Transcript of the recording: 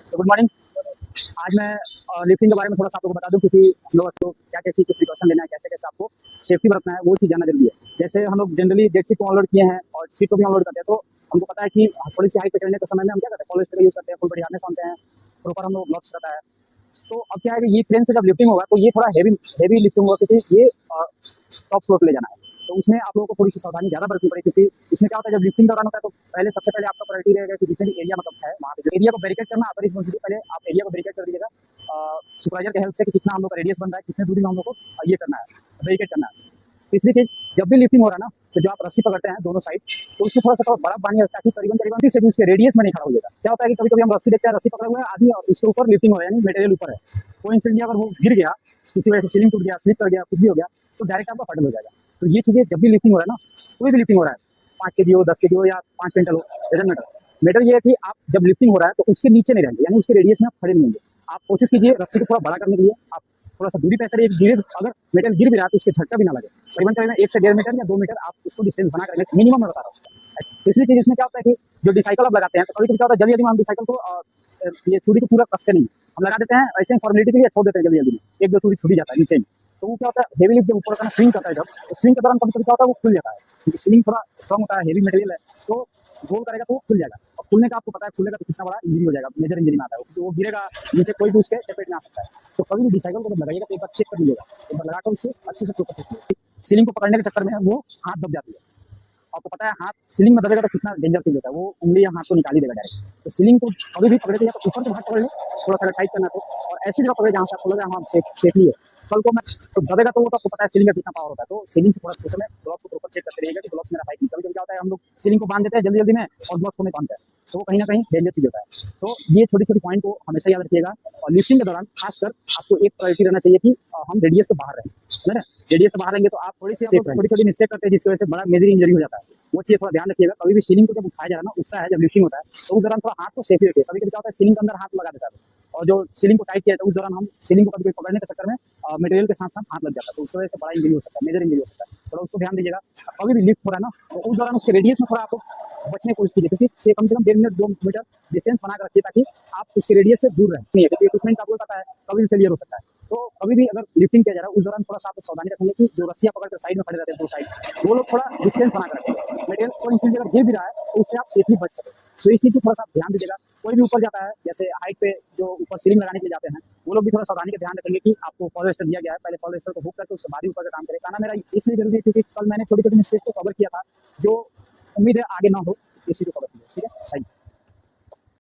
तो good morning. आज मैं लिफ्टिंग के बारे में थोड़ा सा आपको बता दूं, क्योंकि हम लोग को क्या क्या चीज़ के प्रिकॉशन लेना है, कैसे कैसे आपको सेफ्टी बरतना है, वो चीज़ जानना जरूरी है। जैसे हम लोग जनरली डेड सीट को अनलोड किए हैं और सीट को भी अनलोड करते हैं, तो हमको पता है कि थोड़ी सी हाइट पे चढ़ने के समय में हम क्या करते हैं, पॉलिस्टर का यूज़ करते हैं, फुल बॉडी हार्नेस पहनते हैं, प्रॉपर हम लोग ग्लव्स रहता है। तो अब क्या है कि ये ट्रेन से जब लिफ्टिंग होगा तो ये थोड़ा हैवी लिफ्टिंग होगा, क्योंकि ये टॉप फ्लोर पे ले जाना है। तो उसमें आप लोगों को थोड़ी सी सावधानी ज़्यादा बरतनी पड़ेगी, क्योंकि इसमें क्या होता है, जब लिफ्टिंग दौरान होता है तो पहले सबसे पहले आपका प्रायोरिटी रहेगा कि जितने भी एरिया मतलब है वहाँ पे एरिया को बैरिकेड करना आपका रिस्पॉन्सिबिलिटी। पहले आप एरिया को बैरिकेड कर दीजिएगा सुपरवाइजर के हेल्प से, कि कितना हम लोग का रेडियस बन रहा है, कितने दूरी में हम लोग को ये करना है, बैरिकेड करना है। तीसरी चीज़, जब भी लिफ्टिंग हो रहा है ना, तो जो आप रस्सी पकड़ते हैं दोनों साइड, तो उसमें थोड़ा सा बड़ा पानी रखता है कि करीबन करीबन 30 सेकंड उसके रेडियस में नहीं खड़ा हो जाएगा। क्या होता है कि कभी कभी हम रस्सी देखते हैं, रस्सी पकड़ा हुआ है आदमी और उसके ऊपर लिफ्टिंग हो रहा है, यानी मटेरियल ऊपर है, कोई इंसिडेंट अगर वो गिर गया, किसी वजह से सीलिंग टूट गया, स्लिप कर गया, कुछ भी हो गया, तो डायरेक्ट आपका फटल हो जाएगा। तो ये चीज़ें जब भी लिफ्टिंग हो रहा है ना, कोई भी लिफ्टिंग हो रहा है, 5 केजी हो, 10 केजी हो या 5 क्विंटल हो, डजंट मैटर। मैटर ये है कि आप जब लिफ्टिंग हो रहा है तो उसके नीचे नहीं रहेंगे, यानी उसके रेडियस में आप खड़े नहीं होंगे। आप कोशिश कीजिए रस्सी को थोड़ा बड़ा करने के लिए, आप थोड़ा सा दूरी पे ऐसे गिरे, अगर मेटल गिर भी रहा है तो उसके झटका भी ना लगे। करीबन करीबन 1 से 1.5 मीटर या 2 मीटर आप उसको डिस्टेंस बना कर रखें, मिनिमम मैं बता रहा हूँ। तीसरी चीज़ इसमें क्या होता है कि जो डिसाइकल आप लगाते हैं, तो कभी कभी क्या होता है, जल्दी जल्दी में हम डिसाइकल को ये चूड़ी को पूरा कसते नहीं, हम लगा देते हैं ऐसे ही फॉर्मेलिटी के लिए, छोड़ देते हैं जल्दी जल्दी में, 1-2 चूड़ी छूट जाता है नीचे में। तो वो क्या होता है, हेवी लिफ्ट जब ऊपर का स्विंग करता है, जब तो स्विंग के दौरान कभी कभी क्या होता है, वो खुल जाता है, क्योंकि स्विंग थोड़ा स्ट्रॉन्ग होता है, हेवी मटेरियल है, तो रोल करेगा तो वो खुल जाएगा। और खुलने का आपको पता है, खुलेगा तो कितना बड़ा इंजरी हो जाएगा, मेजर इंजरी में आता है, क्योंकि वो गिरेगा नीचे, कोई भी उसके चपेट में आ सकता है। तो कभी भी डिसाइकल को जब लगाइएगा तो एक बार चेक कर लीजिएगा, एक बार लगाकर उसको अच्छे से प्रॉपर चेक कीजिए। सीलिंग को पकड़ने के चक्कर में वो हाथ दब जाती है। आपको पता है हाथ सीलिंग में दबेगा तो कितना डेंजर चीज होता है, वो उंगली या हाथ को निकाल ही देगा डायरेक्ट। तो सीलिंग को कभी भी पकड़े तो या तो ऊपर से हाथ पकड़ लो, थोड़ा सा टाइट करना तो, और ऐसी जगह पकड़े जहाँ से आपको लगे हाँ सेफली है। कल को मैं तो दबेगा तो वो तो आपको पता है सीलिंग का कितना पावर होता है। तो सीलिंग से थोड़ा उस समय ग्लव्स को ऊपर चेक करते रहिएगा कि ग्लव्स मेरा टाइट नहीं। कभी कभी क्या होता है, हम लोग सीलिंग को बांध देते हैं जल्दी जल्दी में और ग्लव्स को नहीं बांधते हैं, तो वो कहीं ना कहीं डेंजर चीज होता है। तो ये छोटी छोटी पॉइंट को हमेशा याद रखिएगा। और लिफ्टिंग के दौरान खासकर आपको एक प्रायोरिटी रहना चाहिए कि हम रेडियस से बाहर रहें, समझ रहे हैं? रेडियस से बाहर रहेंगे तो आप थोड़ी सी छोटी छोटी मिस्टेक करते हैं, जिसकी वजह से बड़ा मेजर इंजरी हो जाता है। वो चीज़ थोड़ा ध्यान रखिएगा। कभी भी सीलिंग को जब उठाया जा रहा है ना, उठता है जब लिफ्टिंग होता है, तो उस दौरान थोड़ा हाथ को सेफली रखिए। कभी कभी क्या होता है, सीलिंग के अंदर हाथ लगा देता है और जो सीलिंग को टाइट किया है, तो उस दौरान हम सीलिंग को कभी कभी पकड़ने के चक्कर में मटेरियल के साथ साथ हाथ लग जाता है, तो उसकी वजह से बड़ा इंजरी हो सकता है, मेजर इंजरी हो सकता है। थोड़ा उसको ध्यान दीजिएगा। कभी भी लिफ्ट हो रहा है ना, तो उस दौरान उसके रेडियस में थोड़ा आपको बचने की कोशिश कीजिए, क्योंकि कम से कम 1.5 मिनट 2 मीटर डिस्टेंस बना कर रखिए, ताकि आप उसके रेडियस से दूर रहें, क्योंकि इक्विपमेंट आपको पता है कभी भी फेलियर हो सकता है। तो कभी भी अगर लिफ्टिंग किया जा रहा है, उस दौरान थोड़ा सा आप सावधानी रखेंगे कि जो रस्सियाँ पकड़ कर साइड में खड़े रहते हैं, दो साइड, वो लोग थोड़ा डिस्टेंस बना कर रखें। मटेरियल को इंसिडेंट अगर गिर भी रहा है तो उससे आप सेफली बच सकें। तो इस चीज़ को थोड़ा सा ध्यान दीजिएगा। कोई भी ऊपर जाता है, जैसे हाइट पे जो ऊपर सीलिंग लगाने के लिए जाते हैं, वो लोग भी थोड़ा सावधानी का ध्यान रखेंगे कि आपको पॉलिस्टर दिया गया है, पहले पॉलिस्टर को हुक करके उसके बाद ही ऊपर का काम करें। कहना मेरा इसलिए जरूरी है क्योंकि कल मैंने छोटी छोटी मिस्टेक को कवर किया था, जो उम्मीद है आगे ना हो, इसी को कवर किया। ठीक है, थैंक यू।